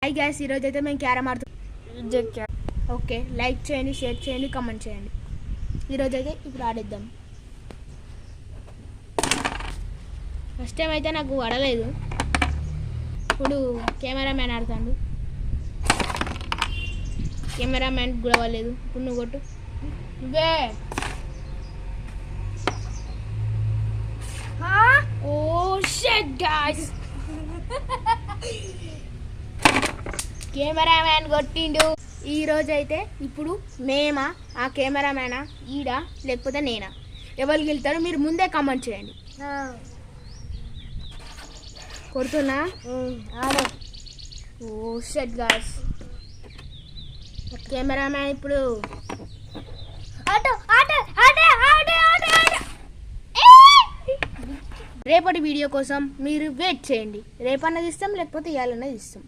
Hi gas, ఈరోజు అయితే మేము క్యారమ్ ఆడుతాం. ఓకే, లైక్ చేయండి, షేర్ చేయండి, కామెంట్ చేయండి. ఈరోజు అయితే ఇప్పుడు ఆడిద్దాం. ఫస్ట్ టైం అయితే నాకు ఆడలేదు. ఇప్పుడు కెమెరామ్యాన్ ఆడుతాడు. కెమెరామ్యాన్ కూడా అవ్వలేదు. ఇప్పుడు నువ్వు కొట్టు. నువ్వే. ఓ షిట్ గాయ్స్, కెమెరామ్యాన్ కొట్టిండు. ఈరోజు అయితే ఇప్పుడు మేమా, ఆ కెమెరామ్యానా, ఈడా లేకపోతే నేనా, ఎవరు గెలుతారో మీరు ముందే కామెంట్ చేయండి. కొడుతున్నా. ఓ షిట్ గాయ్స్, కెమెరామ్యాన్ ఇప్పుడు రేపటి వీడియో కోసం మీరు వెయిట్ చేయండి. రేపన్నది ఇస్తాం, లేకపోతే ఇవాళన్నది ఇస్తాం.